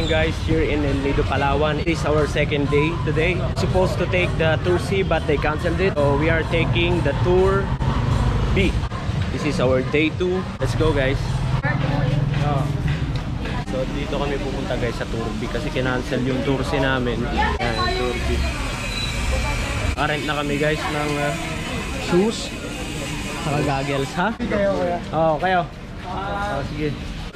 natin guys here in El Nido, Palawan. It is our second day today. Supposed to take the Tour C but they canceled it. So we are taking the Tour B. This is our day 2. Let's go guys. So dito kami pupunta guys sa Tour B kasi kinancel yung Tour C namin. Ayan, Tour B. Rent na kami guys ng shoes saka goggles ha? Oo, kayo. Sige.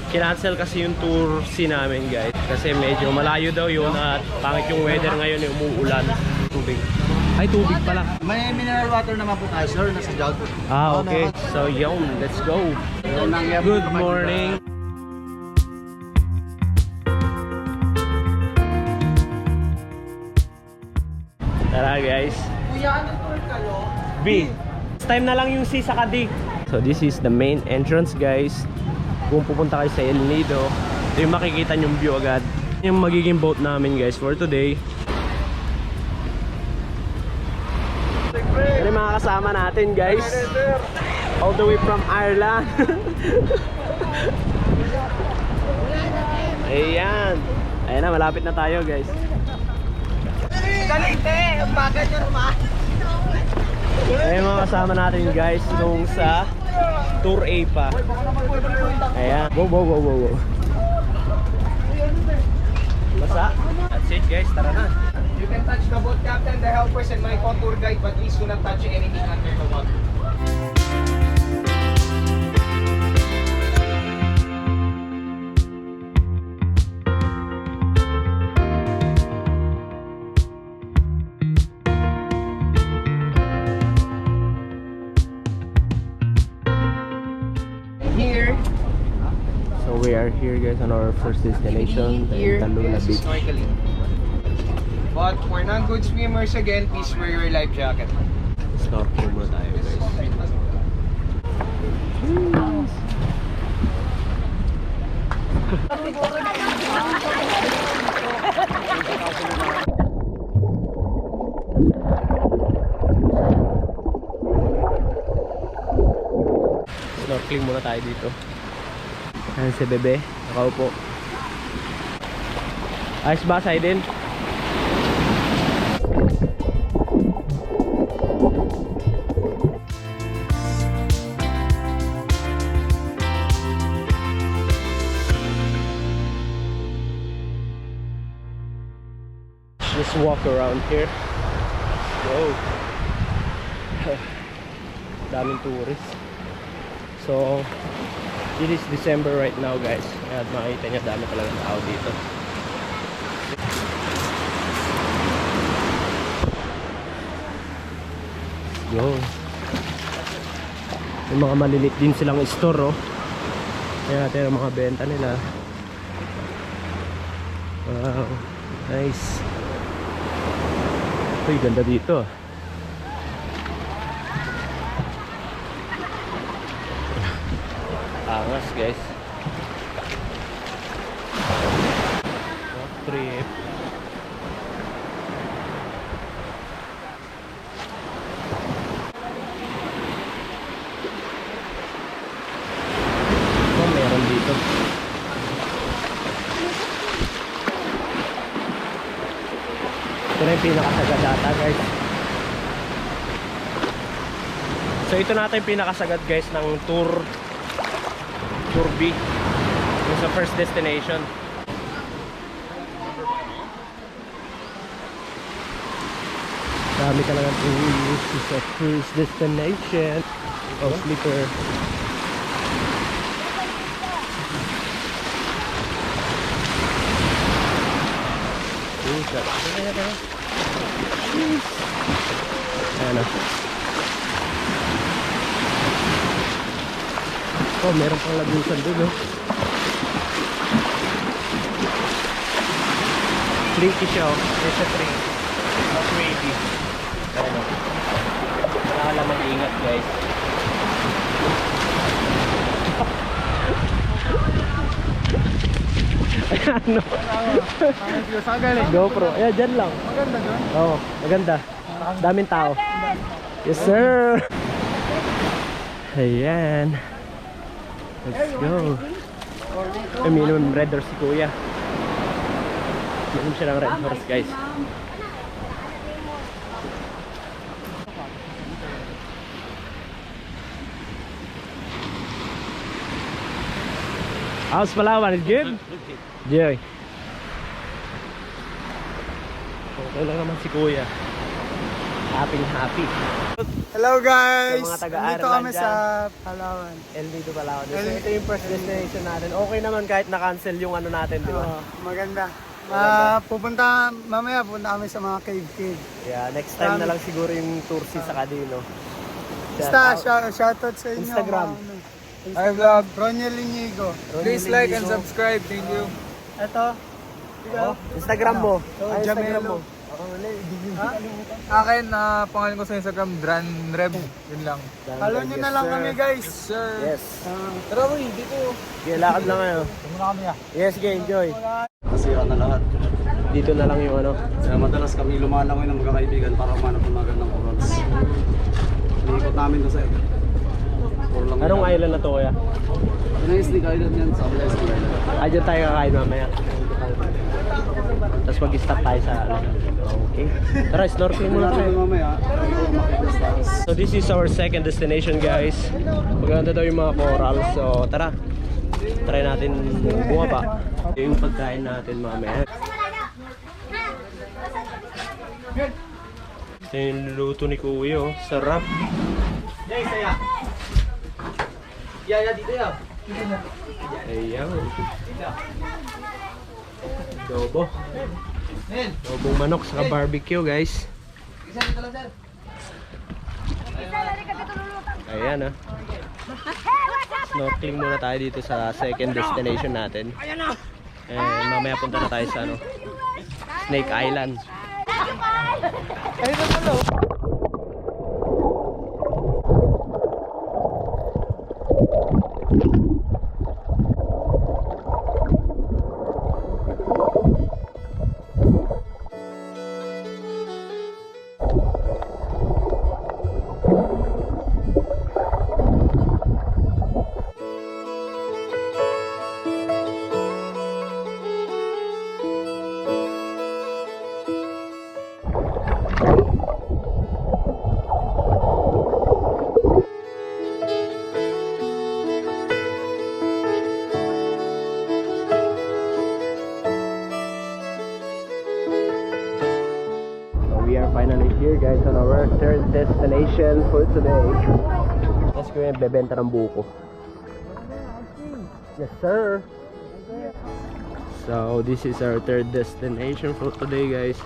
Kinancel kasi yung Tour C namin guys kasi medyo malayo daw yun at pangit yung weather ngayon, yung umuulan. Tubig. Ay, tubig pala. May mineral water naman po tayo sir, nasa jug. Okay. So yun, let's go. Good morning. Tara guys. Kuya, ano tour kayo? B. This time na lang yung C sa D. So this is the main entrance guys. Kung pupunta kayo sa El Nido, ito yung makikita yung view agad. Yung magiging boat namin guys for today. Ito yung mga kasama natin guys. All the way from Ireland. Ayan. Ayan na, malapit na tayo guys. Galite! Ang bagay nyo naman! Ayan mga kasama natin guys nung sa Tour A pa. Ayan. Wow. Basa. That's it guys, tara na. You can touch the boat captain, the helpers, and my tour guide, but please do not touch anything under the water. So we are here guys on our first destination, Taluna Beach. Snorkeling. But for non-good swimmers again, please wear your life jacket. Snorkeling muna tayo guys. Snorkeling muna tayo dito. Ayan si Bebe, nakaupo. Ayos ba, Saiden? Just walk around here. Whoa. Daming tourists. So it is December right now guys. Kaya makikita nyo dami talagang tao dito. Yo. May mga malilit din silang store oh. Ayan natin ang mga benta nila. Wow. Nice. Uy, ganda dito. Angas guys. Road trip. Oh, meron dito. Ito na yung pinakasagad data guys. So ito natin yung pinakasagad guys ng Tour B. Yung sa first destination. Dami talaga tourists sa first destination. Oh, sleeper. Ayan o. Oh, meron pang lagusan dun oh. Tricky siya oh. It's a tree. Not wavy. Ayan o. Wala lang mag-ingat guys. Ayan o. GoPro. Ayan, dyan lang. Maganda dyan? Oo, maganda. Daming tao. Yes sir. Ayan. Let's go. Minimum red door si kuya. Minom siya ng Red Horse, guys. How's Palawan? It's good? Joy. Okay lang naman si Kuya. Happy. Hello guys! Sa mga taga Nandito Ireland kami dyan. sa Palawan. LV to Palawan. So, LV. ito yung first destination natin. Okay naman kahit na-cancel yung ano natin, di ba? Maganda. Mamaya pupunta kami sa mga cave. Yeah, next time na lang siguro yung tour si sa Cadino. Basta, shoutout sa inyo. Instagram. Hi vlog. Roniel Inigo. Please like and subscribe. Thank you. Ito. Instagram mo. Ay, Instagram mo. Akin, pangalan ko sa Instagram, Dranreb. Yun lang. Follow nyo na lang kami guys. Sir. Yes. Tara mo, dito. Okay, lakad lang kayo. Tumuna kami Yes, okay, enjoy. Nasira na lahat. Dito na lang yung ano. Kaya madalas kami lumalangoy ng magkakaibigan para humanap ng magandang corals. Iniikot namin doon sa Anong island na to, Kuya? Snake Island yan, sa Snake Island. Ay, dyan tayo kakain mamaya. Tapos mag-stop tayo sa ano. Okay. Tara, snorkeling muna tayo. Mamaya, So this is our second destination, guys. Maganda daw yung mga corals. So tara, try natin bumaba. Yung pagkain natin mamaya. Ito yung niluto ni Kuya, oh. Sarap. Dito ya. Ayan. Adobo. Adobong manok sa barbecue, guys. Ayan, ah. Snorkeling muna tayo dito sa second destination natin. And mamaya punta na tayo sa ano, Snake Island. We are finally here, guys, on our third destination for today. Let's go and bebenta ng buko. Yes, sir. So this is our third destination for today, guys.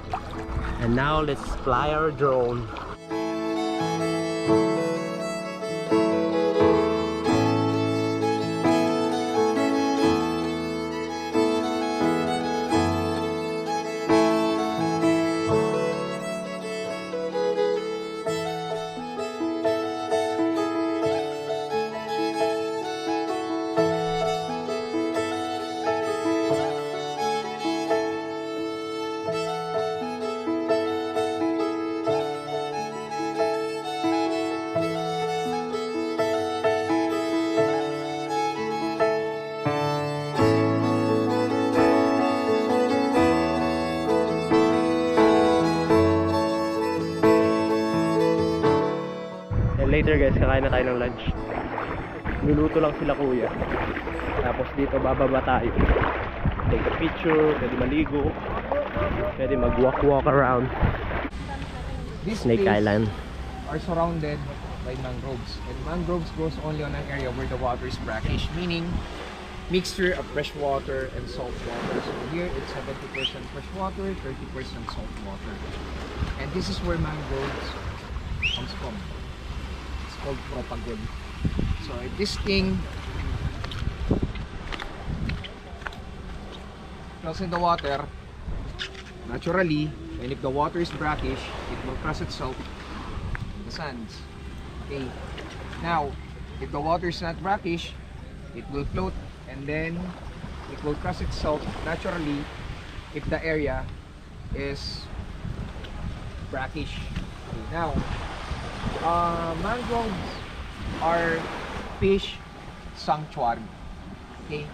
And now let's fly our drone. Later, guys, kakain na tayo ng lunch. Niluto lang sila Kuya. Tapos dito bababa tayo. Take a picture, pwede maligo, pwede mag-walk around Snake Island. Are surrounded by mangroves. And mangroves grows only on an area where the water is brackish, meaning mixture of fresh water and salt water. So here it's 70% fresh water, 30% salt water. And this is where mangroves comes from. It's called propagol. So this thing flows in the water naturally, and if the water is brackish, it will press itself in the sands. Okay. Now, if the water is not brackish, it will float and then it will press itself naturally if the area is brackish. Okay. Now, mangroves are fish sanctuary. Okay.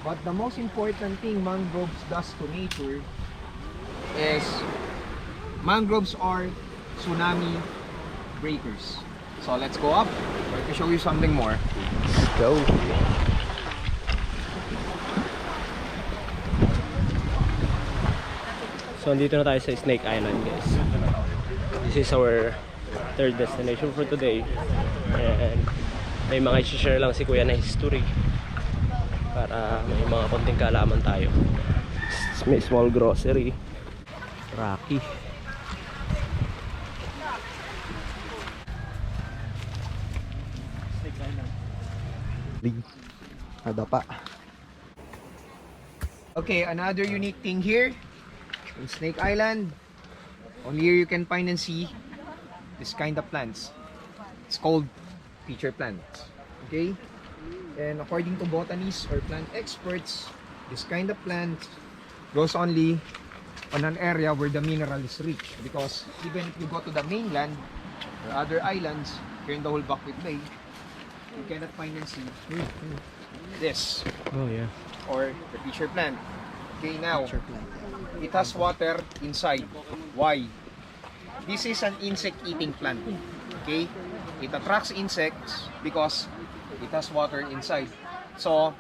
But the most important thing mangroves does to nature is mangroves are tsunami breakers. So let's go up. I'm going to show you something more. Let's go. So, andito na tayo sa Snake Island, guys. This is our third destination for today. And may mga i-share lang si Kuya na history para may mga konting kaalaman tayo. May small grocery. Rocky. Ada pa. Okay, another unique thing here in Snake Island. Only here you can find and see this kind of plants. It's called feature plants. Okay? And according to botanists or plant experts, this kind of plant grows only on an area where the mineral is rich. Because even if you go to the mainland or other islands here in the whole Bakwit Bay, you cannot find and see this Oh, yeah. or the feature plant. Okay, now it has water inside. Why? This is an insect-eating plant. Okay, it attracts insects because it has water inside. So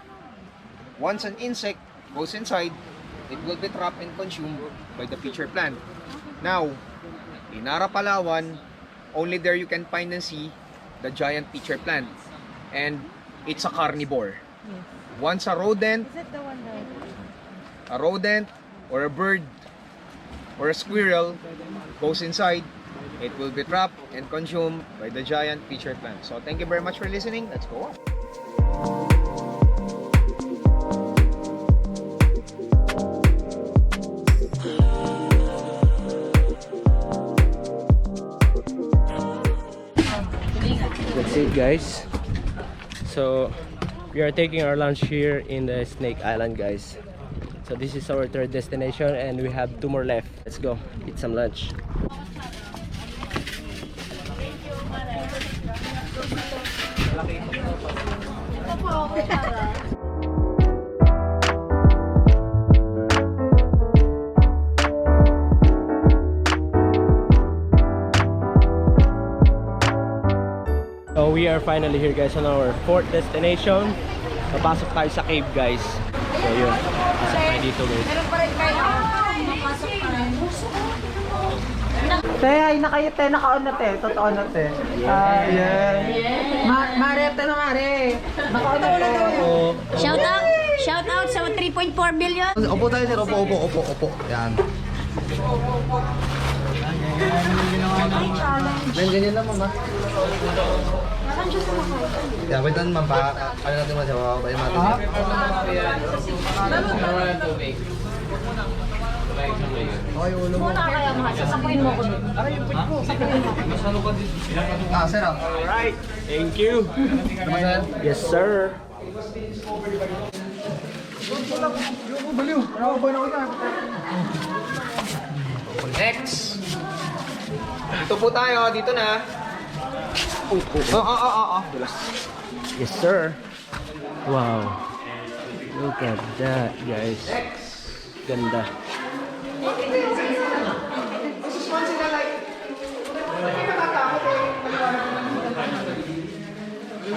once an insect goes inside, it will be trapped and consumed by the feature plant. Now in Ara, Palawan, only there you can find and see the giant feature plant, and it's a carnivore. Once a rodent or a bird or a squirrel goes inside, it will be trapped and consumed by the giant feature plant. So thank you very much for listening. Let's go on. That's it, guys. So we are taking our lunch here in the Snake Island, guys. So this is our third destination and we have 2 more left. Let's go eat some lunch. So we are finally here, guys, on our 4th destination. Papasok tayo sa cave, guys. So yun, pasok tayo dito, guys. Te, ay na kayo, te. Naka-on na, te. Totoo na, te. Ayan. Mare, te na, mare. Naka-on na, te. Shout out sa 3.4 billion. Opo tayo sir, opo. Yan. Men, ganyan naman ba? Ya, wait lang ma'am pa. Ano natin mo siya? Babayin natin. Muna kaya mahal. Sasapuin mo ko dun. Ah, sir. Alright, thank you. Yes, sir. Next. Dito po tayo. Dito na. Yes, sir. Wow. Look at that, guys. Ganda.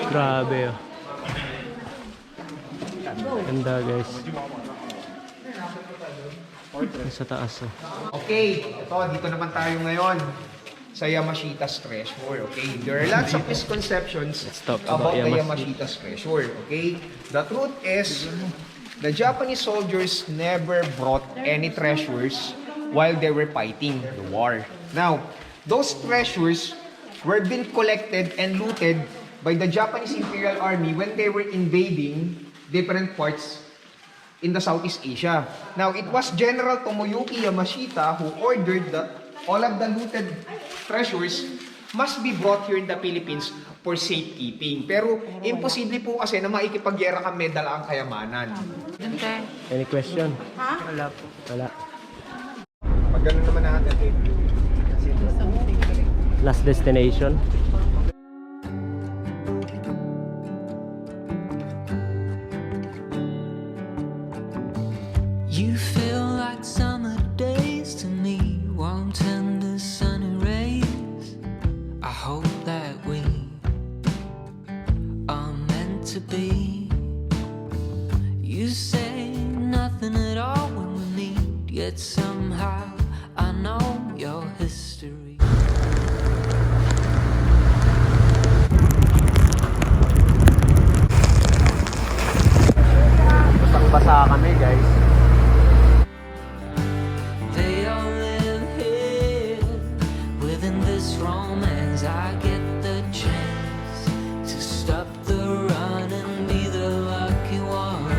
Grabe, oh. Ganda, guys. Sa taas, oh. Okay, ito, dito naman tayo ngayon sa Yamashita's Treasure, okay? There are lots of misconceptions Let's talk about the Yamashita. Yamashita's Treasure, okay? The truth is, the Japanese soldiers never brought any treasures while they were fighting the war. Now, those treasures were being collected and looted by the Japanese Imperial Army when they were invading different parts in the Southeast Asia. Now, it was General Tomoyuki Yamashita who ordered that all of the looted treasures must be brought here in the Philippines for safekeeping. Pero imposible po kasi na maikipagyera kami dala ang kayamanan. Any question? Wala po. Wala. Pag ganun naman natin. Last destination. You feel like summer days to hope that we are meant to be. You say nothing at all when we meet, yet somehow I know your history. Basang-basa kami guys. They all live here within this romance. I get the chance to stop the run and be the lucky one.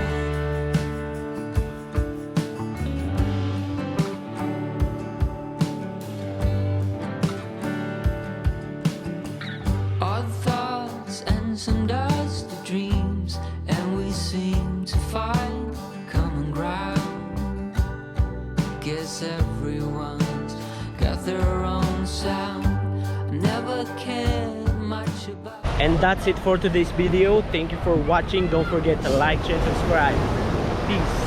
Odd thoughts and some dusty dreams, and we seem to find common ground. Guess everyone's got their own sound. I never cared much about. And that's it for today's video. Thank you for watching. Don't forget to like, share, subscribe. Peace.